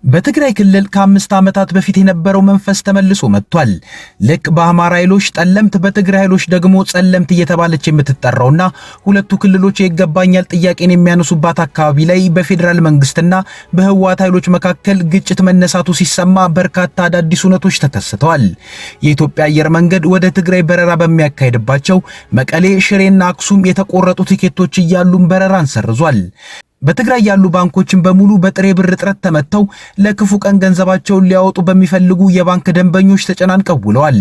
በትግራይ ክልል ከ5 ዓመታት በፊት የነበረው መንፈስ ተመልሶ መጥቷል። ልክ በአማራ ኃይሎች ጠለምት በትግራይ ኃይሎች ደግሞ ጸለምት እየተባለች የምትጠራውና ሁለቱ ክልሎች የይገባኛል ጥያቄን የሚያነሱባት አካባቢ ላይ በፌዴራል መንግስትና በህወሓት ኃይሎች መካከል ግጭት መነሳቱ ሲሰማ በርካታ አዳዲስ ሁነቶች ተከስተዋል። የኢትዮጵያ አየር መንገድ ወደ ትግራይ በረራ በሚያካሄድባቸው መቀሌ፣ ሽሬና አክሱም የተቆረጡ ቲኬቶች እያሉም በረራን ሰርዟል። በትግራይ ያሉ ባንኮችን በሙሉ በጥሬ ብር እጥረት ተመተው ለክፉ ቀን ገንዘባቸውን ሊያወጡ በሚፈልጉ የባንክ ደንበኞች ተጨናንቀው ውለዋል።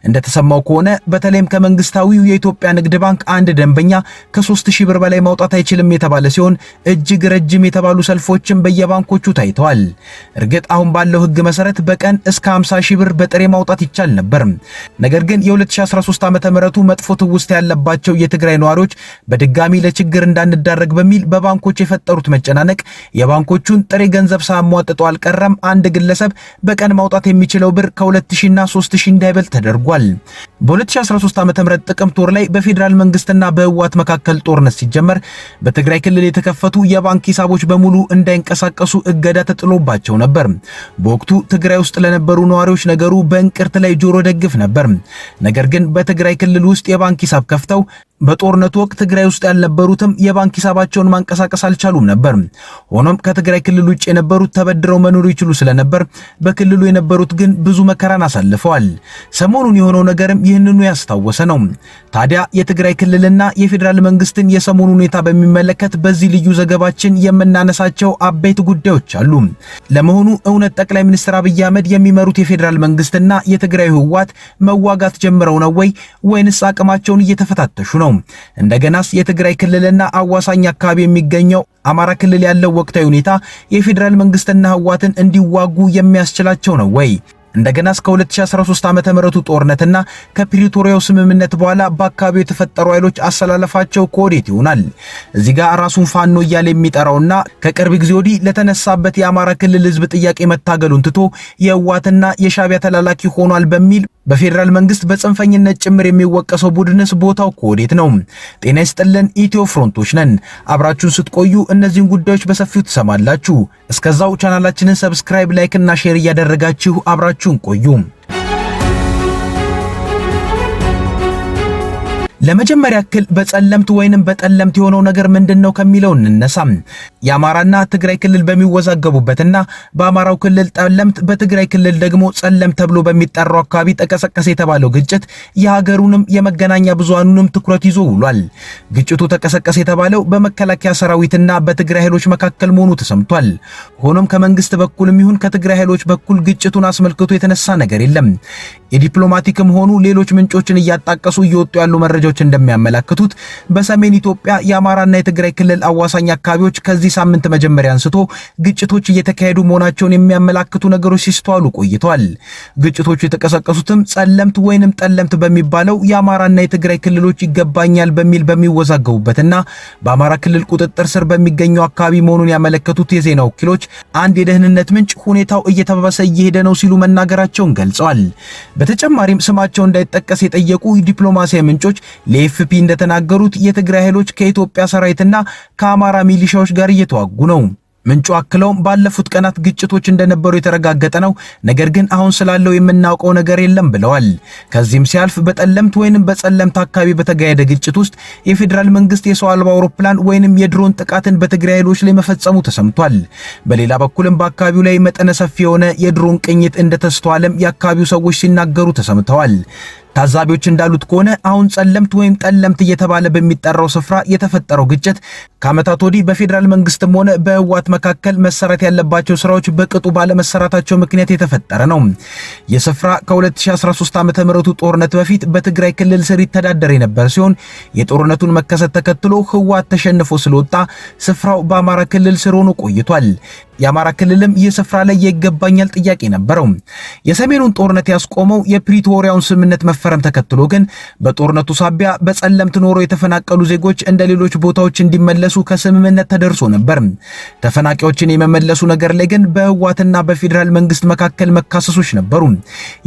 እንደተሰማው ከሆነ በተለይም ከመንግስታዊው የኢትዮጵያ ንግድ ባንክ አንድ ደንበኛ ከ3000 ብር በላይ ማውጣት አይችልም የተባለ ሲሆን እጅግ ረጅም የተባሉ ሰልፎችም በየባንኮቹ ታይተዋል። እርግጥ አሁን ባለው ህግ መሰረት በቀን እስከ 50000 ብር በጥሬ ማውጣት ይቻል ነበር። ነገር ግን የ2013 ዓመተ ምህረቱ መጥፎ ትውስታ ያለባቸው የትግራይ ነዋሪዎች በድጋሚ ለችግር እንዳንዳረግ በሚል በባንኮች ጠሩት መጨናነቅ የባንኮቹን ጥሬ ገንዘብ ሳያሟጥጡ አልቀረም። አንድ ግለሰብ በቀን ማውጣት የሚችለው ብር ከ2000 እና 3000 እንዳይበልጥ ተደርጓል። በ2013 ዓ.ም ጥቅምት ወር ላይ በፌዴራል መንግስትና በህወሓት መካከል ጦርነት ሲጀመር በትግራይ ክልል የተከፈቱ የባንክ ሂሳቦች በሙሉ እንዳይንቀሳቀሱ እገዳ ተጥሎባቸው ነበር። በወቅቱ ትግራይ ውስጥ ለነበሩ ነዋሪዎች ነገሩ በእንቅርት ላይ ጆሮ ደግፍ ነበር። ነገር ግን በትግራይ ክልል ውስጥ የባንክ ሂሳብ ከፍተው በጦርነቱ ወቅት ትግራይ ውስጥ ያልነበሩትም የባንክ ሂሳባቸውን ማንቀሳቀስ አልቻሉም ነበር። ሆኖም ከትግራይ ክልል ውጭ የነበሩት ተበድረው መኖር ይችሉ ስለነበር በክልሉ የነበሩት ግን ብዙ መከራን አሳልፈዋል። ሰሞኑን የሆነው ነገርም ይህንኑ ያስታወሰ ነው። ታዲያ የትግራይ ክልልና የፌዴራል መንግስትን የሰሞኑ ሁኔታ በሚመለከት በዚህ ልዩ ዘገባችን የምናነሳቸው አበይት ጉዳዮች አሉ። ለመሆኑ እውነት ጠቅላይ ሚኒስትር አብይ አህመድ የሚመሩት የፌዴራል መንግስትና የትግራይ ህወሓት መዋጋት ጀምረው ነው ወይንስ አቅማቸውን እየተፈታተሹ ነው? እንደገናስ የትግራይ ክልልና አዋሳኝ አካባቢ የሚገኘው አማራ ክልል ያለው ወቅታዊ ሁኔታ የፌዴራል መንግስትና ህወሓትን እንዲዋጉ የሚያስችላቸው ነው ወይ? እንደገና እስከ 2013 ዓመተ ምህረቱ ጦርነትና ከፕሪቶሪያው ስምምነት በኋላ በአካባቢው የተፈጠሩ ኃይሎች አሰላለፋቸው ኮዴት ይሆናል? እዚህ ጋር ራሱን ፋኖ እያለ የሚጠራውና ከቅርብ ጊዜ ወዲህ ለተነሳበት የአማራ ክልል ህዝብ ጥያቄ መታገሉን ትቶ የህወሓትና የሻዕቢያ ተላላኪ ሆኗል በሚል በፌዴራል መንግስት በጽንፈኝነት ጭምር የሚወቀሰው ቡድንስ ቦታው ኮዴት ነው? ጤና ይስጥልን፣ ኢትዮ ፍሮንቶች ነን። አብራችሁን ስትቆዩ እነዚህን ጉዳዮች በሰፊው ትሰማላችሁ። እስከዛው ቻናላችንን ሰብስክራይብ፣ ላይክ እና ሼር እያደረጋችሁ አብራችሁን ቆዩ። ለመጀመሪያ ያክል በጸለምት ወይንም በጠለምት የሆነው ነገር ምንድነው ከሚለው እንነሳ። የአማራና ትግራይ ክልል በሚወዛገቡበትና በአማራው ክልል ጠለምት በትግራይ ክልል ደግሞ ጸለምት ተብሎ በሚጠራው አካባቢ ተቀሰቀሰ የተባለው ግጭት የሀገሩንም የመገናኛ ብዙሃኑንም ትኩረት ይዞ ውሏል። ግጭቱ ተቀሰቀሰ የተባለው በመከላከያ ሰራዊትና በትግራይ ኃይሎች መካከል መሆኑ ተሰምቷል። ሆኖም ከመንግስት በኩልም ይሁን ከትግራይ ኃይሎች በኩል ግጭቱን አስመልክቶ የተነሳ ነገር የለም። የዲፕሎማቲክም ሆኑ ሌሎች ምንጮችን እያጣቀሱ እየወጡ ያሉ መረጃዎች እንደሚያመለክቱት በሰሜን ኢትዮጵያ የአማራና የትግራይ ክልል አዋሳኝ አካባቢዎች ከዚህ ሳምንት መጀመሪያ አንስቶ ግጭቶች እየተካሄዱ መሆናቸውን የሚያመለክቱ ነገሮች ሲስተዋሉ ቆይተዋል። ግጭቶቹ የተቀሰቀሱትም ጸለምት ወይንም ጠለምት በሚባለው የአማራና የትግራይ ክልሎች ይገባኛል በሚል በሚወዛገቡበትና በአማራ ክልል ቁጥጥር ስር በሚገኘው አካባቢ መሆኑን ያመለከቱት የዜና ወኪሎች አንድ የደህንነት ምንጭ ሁኔታው እየተባባሰ እየሄደ ነው ሲሉ መናገራቸውን ገልጸዋል። በተጨማሪም ስማቸው እንዳይጠቀስ የጠየቁ ዲፕሎማሲያዊ ምንጮች ለኤፍፒ እንደተናገሩት የትግራይ ኃይሎች ከኢትዮጵያ ሰራዊትና ከአማራ ሚሊሻዎች ጋር እየተዋጉ ነው። ምንጩ አክለው ባለፉት ቀናት ግጭቶች እንደነበሩ የተረጋገጠ ነው፣ ነገር ግን አሁን ስላለው የምናውቀው ነገር የለም ብለዋል። ከዚህም ሲያልፍ በጠለምት ወይንም በጸለምት አካባቢ በተካሄደ ግጭት ውስጥ የፌዴራል መንግስት የሰው አልባ አውሮፕላን ወይንም የድሮን ጥቃትን በትግራይ ኃይሎች ላይ መፈጸሙ ተሰምቷል። በሌላ በኩልም በአካባቢው ላይ መጠነ ሰፊ የሆነ የድሮን ቅኝት እንደተስተዋለም የአካባቢው ሰዎች ሲናገሩ ተሰምተዋል። ታዛቢዎች እንዳሉት ከሆነ አሁን ጸለምት ወይም ጠለምት እየተባለ በሚጠራው ስፍራ የተፈጠረው ግጭት ከዓመታት ወዲህ በፌዴራል መንግስትም ሆነ በህወሓት መካከል መሰራት ያለባቸው ስራዎች በቅጡ ባለመሰራታቸው ምክንያት የተፈጠረ ነው። የስፍራ ከ2013 ዓመተ ምህረቱ ጦርነት በፊት በትግራይ ክልል ስር ይተዳደር የነበር ሲሆን የጦርነቱን መከሰት ተከትሎ ህወሓት ተሸንፎ ስለወጣ ስፍራው በአማራ ክልል ስር ሆኖ ቆይቷል። የአማራ ክልልም ይህ ስፍራ ላይ ይገባኛል ጥያቄ ነበረው። የሰሜኑን ጦርነት ያስቆመው የፕሪቶሪያውን ስምምነት መፈረም ተከትሎ ግን በጦርነቱ ሳቢያ በጸለምት ኖሮ የተፈናቀሉ ዜጎች እንደ ሌሎች ቦታዎች እንዲመለሱ ከስምምነት ተደርሶ ነበር። ተፈናቃዮችን የመመለሱ ነገር ላይ ግን በህወሓትና በፌዴራል መንግስት መካከል መካሰሶች ነበሩ።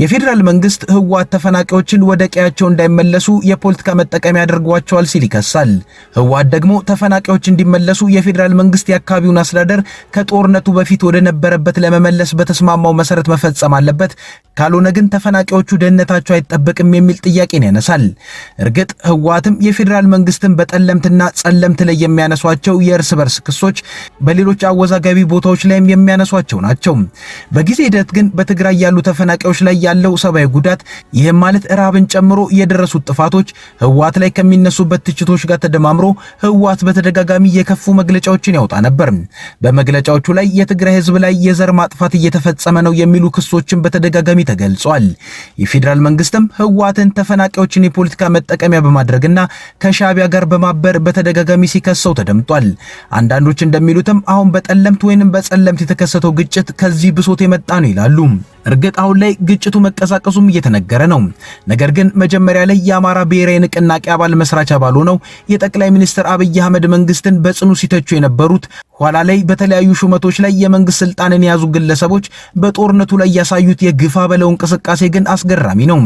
የፌዴራል መንግስት ህወሓት ተፈናቃዮችን ወደ ቀያቸው እንዳይመለሱ የፖለቲካ መጠቀሚያ ያደርጓቸዋል ሲል ይከሳል። ህወሓት ደግሞ ተፈናቃዮች እንዲመለሱ የፌዴራል መንግስት የአካባቢውን አስተዳደር ከጦርነቱ በፊት ወደ ነበረበት ለመመለስ በተስማማው መሰረት መፈጸም አለበት፣ ካልሆነ ግን ተፈናቃዮቹ ደህንነታቸው አይጠበቅም የሚል ጥያቄን ያነሳል። እርግጥ ህወሓትም የፌዴራል መንግስትን በጠለምትና ጸለምት ላይ የሚያነሷቸው የእርስ በርስ ክሶች በሌሎች አወዛጋቢ ቦታዎች ላይም የሚያነሷቸው ናቸው። በጊዜ ሂደት ግን በትግራይ ያሉ ተፈናቃዮች ላይ ያለው ሰብአዊ ጉዳት፣ ይህም ማለት ረሃብን ጨምሮ የደረሱት ጥፋቶች ህወሓት ላይ ከሚነሱበት ትችቶች ጋር ተደማምሮ ህወሓት በተደጋጋሚ የከፉ መግለጫዎችን ያወጣ ነበር። በመግለጫዎቹ ላይ የትግራይ ህዝብ ላይ የዘር ማጥፋት እየተፈጸመ ነው የሚሉ ክሶችን በተደጋጋሚ ተገልጿል። የፌዴራል መንግስትም ህወሓትን ተፈናቃዮችን የፖለቲካ መጠቀሚያ በማድረግና ከሻዕቢያ ጋር በማበር በተደጋጋሚ ሲከሰው ተደምጧል። አንዳንዶች እንደሚሉትም አሁን በጠለምት ወይንም በጸለምት የተከሰተው ግጭት ከዚህ ብሶት የመጣ ነው ይላሉ። እርግጥ አሁን ላይ ግጭቱ መቀሳቀሱም እየተነገረ ነው። ነገር ግን መጀመሪያ ላይ የአማራ ብሔራዊ ንቅናቄ አባል መስራች አባል ሆነው የጠቅላይ ሚኒስትር አብይ አህመድ መንግስትን በጽኑ ሲተቹ የነበሩት ኋላ ላይ በተለያዩ ሹመቶች ላይ የመንግስት ስልጣንን የያዙ ግለሰቦች በጦርነቱ ላይ ያሳዩት የግፋ በለው እንቅስቃሴ ግን አስገራሚ ነው።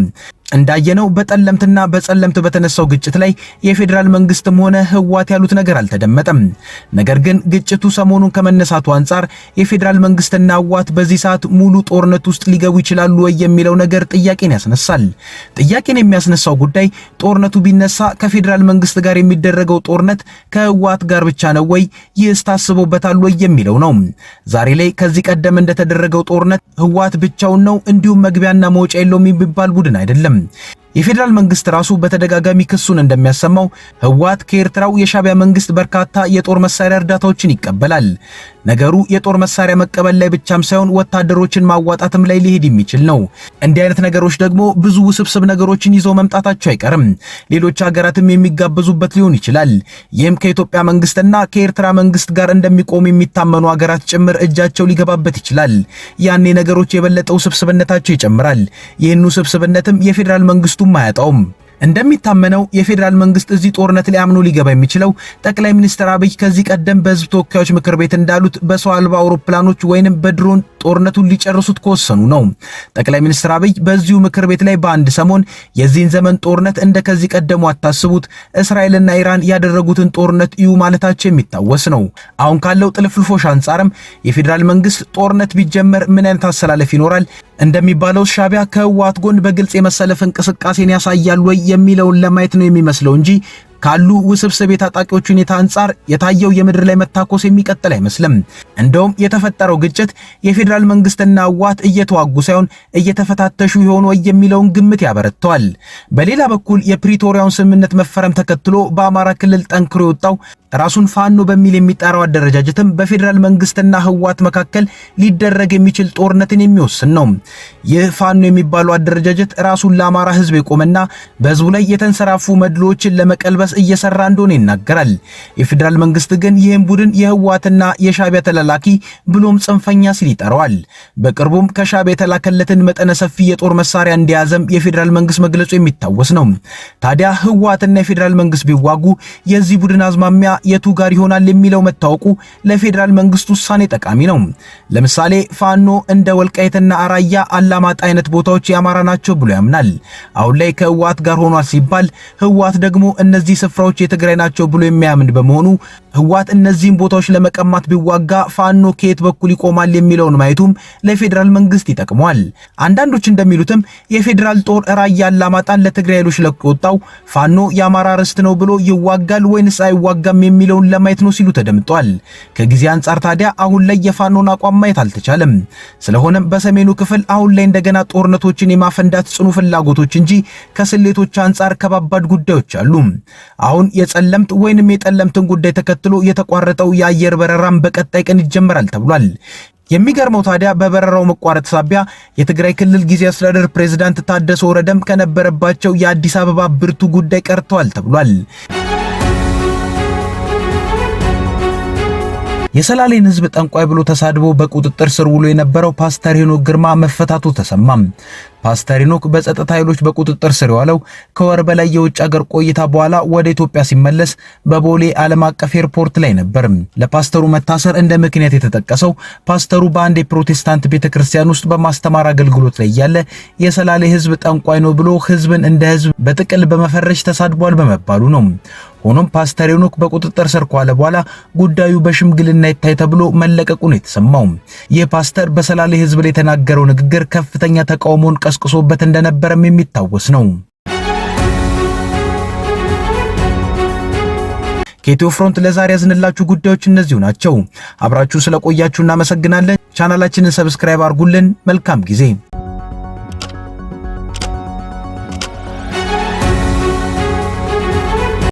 እንዳየነው በጠለምትና በጸለምት በተነሳው ግጭት ላይ የፌዴራል መንግስትም ሆነ ህወሓት ያሉት ነገር አልተደመጠም። ነገር ግን ግጭቱ ሰሞኑን ከመነሳቱ አንጻር የፌዴራል መንግስትና ህወሓት በዚህ ሰዓት ሙሉ ጦርነት ውስጥ ሊገቡ ይችላሉ ወይ የሚለው ነገር ጥያቄን ያስነሳል። ጥያቄን የሚያስነሳው ጉዳይ ጦርነቱ ቢነሳ ከፌዴራል መንግስት ጋር የሚደረገው ጦርነት ከህወሓት ጋር ብቻ ነው ወይ? ይህስ ታስቦበታል ወይ የሚለው ነው። ዛሬ ላይ ከዚህ ቀደም እንደተደረገው ጦርነት ህወሓት ብቻውን ነው እንዲሁም መግቢያና መውጫ የለውም የሚባል ቡድን አይደለም። የፌዴራል መንግስት ራሱ በተደጋጋሚ ክሱን እንደሚያሰማው ህወሓት ከኤርትራው የሻዕቢያ መንግስት በርካታ የጦር መሳሪያ እርዳታዎችን ይቀበላል። ነገሩ የጦር መሳሪያ መቀበል ላይ ብቻም ሳይሆን ወታደሮችን ማዋጣትም ላይ ሊሄድ የሚችል ነው። እንዲህ አይነት ነገሮች ደግሞ ብዙ ውስብስብ ነገሮችን ይዘው መምጣታቸው አይቀርም። ሌሎች ሀገራትም የሚጋበዙበት ሊሆን ይችላል። ይህም ከኢትዮጵያ መንግስትና ከኤርትራ መንግስት ጋር እንደሚቆሙ የሚታመኑ ሀገራት ጭምር እጃቸው ሊገባበት ይችላል። ያኔ ነገሮች የበለጠ ውስብስብነታቸው ይጨምራል። ይህን ውስብስብነትም የፌዴራል መንግስቱ አያጣውም። እንደሚታመነው የፌዴራል መንግስት እዚህ ጦርነት ላይ አምኖ ሊገባ የሚችለው ጠቅላይ ሚኒስትር አብይ ከዚህ ቀደም በህዝብ ተወካዮች ምክር ቤት እንዳሉት በሰው አልባ አውሮፕላኖች ወይንም በድሮን ጦርነቱን ሊጨርሱት ከወሰኑ ነው። ጠቅላይ ሚኒስትር አብይ በዚሁ ምክር ቤት ላይ በአንድ ሰሞን የዚህን ዘመን ጦርነት እንደ ከዚህ ቀደሙ አታስቡት፣ እስራኤልና ኢራን ያደረጉትን ጦርነት እዩ ማለታቸው የሚታወስ ነው። አሁን ካለው ጥልፍልፎሽ አንጻርም የፌዴራል መንግስት ጦርነት ቢጀመር ምን አይነት አሰላለፍ ይኖራል? እንደሚባለው ሻዕቢያ ከህወሓት ጎን በግልጽ የመሰለፍ እንቅስቃሴን ያሳያል ወይ የሚለውን ለማየት ነው የሚመስለው እንጂ ካሉ ውስብስብ የታጣቂዎች ሁኔታ አንጻር የታየው የምድር ላይ መታኮስ የሚቀጥል አይመስልም። እንደውም የተፈጠረው ግጭት የፌዴራል መንግስትና ህወሓት እየተዋጉ ሳይሆን እየተፈታተሹ ይሆን ወይ የሚለውን ግምት ያበረተዋል። በሌላ በኩል የፕሪቶሪያውን ስምምነት መፈረም ተከትሎ በአማራ ክልል ጠንክሮ የወጣው ራሱን ፋኖ በሚል የሚጠራው አደረጃጀትም በፌዴራል መንግስትና ህወሓት መካከል ሊደረግ የሚችል ጦርነትን የሚወስን ነው። ይህ ፋኖ የሚባለው አደረጃጀት ራሱን ለአማራ ህዝብ የቆመና በህዝቡ ላይ የተንሰራፉ መድሎችን ለመቀልበስ እየሰራ እንደሆነ ይናገራል። የፌዴራል መንግስት ግን ይህን ቡድን የህወሓትና የሻዕቢያ ተላላኪ ብሎም ጽንፈኛ ሲል ይጠራዋል። በቅርቡም ከሻዕቢያ የተላከለትን መጠነ ሰፊ የጦር መሳሪያ እንደያዘም የፌዴራል መንግስት መግለጹ የሚታወስ ነው። ታዲያ ህወሓትና የፌዴራል መንግስት ቢዋጉ የዚህ ቡድን አዝማሚያ የቱ ጋር ይሆናል የሚለው መታወቁ ለፌዴራል መንግስት ውሳኔ ጠቃሚ ነው። ለምሳሌ ፋኖ እንደ ወልቃይትና አራያ፣ አላማጣ አይነት ቦታዎች የአማራ ናቸው ብሎ ያምናል። አሁን ላይ ከህወሓት ጋር ሆኗል ሲባል ህወሓት ደግሞ እነዚህ ስፍራዎች የትግራይ ናቸው ብሎ የሚያምን በመሆኑ ህወሓት እነዚህን ቦታዎች ለመቀማት ቢዋጋ ፋኖ ከየት በኩል ይቆማል የሚለውን ማየቱም ለፌዴራል መንግስት ይጠቅመዋል። አንዳንዶች እንደሚሉትም የፌዴራል ጦር ራያ አላማጣን ለትግራይ ኃይሎች ለቆ የወጣው ፋኖ የአማራ ርስት ነው ብሎ ይዋጋል ወይንስ አይዋጋም የሚለውን ለማየት ነው ሲሉ ተደምጧል። ከጊዜ አንጻር ታዲያ አሁን ላይ የፋኖን አቋም ማየት አልተቻለም። ስለሆነም በሰሜኑ ክፍል አሁን ላይ እንደገና ጦርነቶችን የማፈንዳት ጽኑ ፍላጎቶች እንጂ ከስሌቶች አንጻር ከባባድ ጉዳዮች አሉ። አሁን የጸለምት ወይንም የጠለምትን ጉዳይ ተከትሎ የተቋረጠው የአየር በረራም በቀጣይ ቀን ይጀምራል ተብሏል። የሚገርመው ታዲያ በበረራው መቋረጥ ሳቢያ የትግራይ ክልል ጊዜያዊ አስተዳደር ፕሬዝዳንት ታደሰ ወረደም ከነበረባቸው የአዲስ አበባ ብርቱ ጉዳይ ቀርተዋል ተብሏል። የሰላሌን ህዝብ ጠንቋይ ብሎ ተሳድቦ በቁጥጥር ስር ውሎ የነበረው ፓስተር ሄኖክ ግርማ መፈታቱ ተሰማም። ፓስተር ሄኖክ በጸጥታ ኃይሎች በቁጥጥር ስር የዋለው ከወር በላይ የውጭ ሀገር ቆይታ በኋላ ወደ ኢትዮጵያ ሲመለስ በቦሌ ዓለም አቀፍ ኤርፖርት ላይ ነበር። ለፓስተሩ መታሰር እንደ ምክንያት የተጠቀሰው ፓስተሩ በአንድ የፕሮቴስታንት ቤተክርስቲያን ውስጥ በማስተማር አገልግሎት ላይ ያለ የሰላሌ ህዝብ ጠንቋይ ነው ብሎ ህዝብን እንደ ህዝብ በጥቅል በመፈረጅ ተሳድቧል በመባሉ ነው። ሆኖም ፓስተር ሄኖክ በቁጥጥር ስር ከዋለ በኋላ ጉዳዩ በሽምግልና ይታይ ተብሎ መለቀቁ ነው የተሰማው። ይህ ፓስተር በሰላሌ ህዝብ ላይ የተናገረው ንግግር ከፍተኛ ተቃውሞን ቀስቅሶበት እንደነበረም የሚታወስ ነው። ከኢትዮ ፍሮንት ለዛሬ ያዝንላችሁ ጉዳዮች እነዚሁ ናቸው። አብራችሁ ስለቆያችሁ እናመሰግናለን። ቻናላችንን ሰብስክራይብ አድርጉልን። መልካም ጊዜ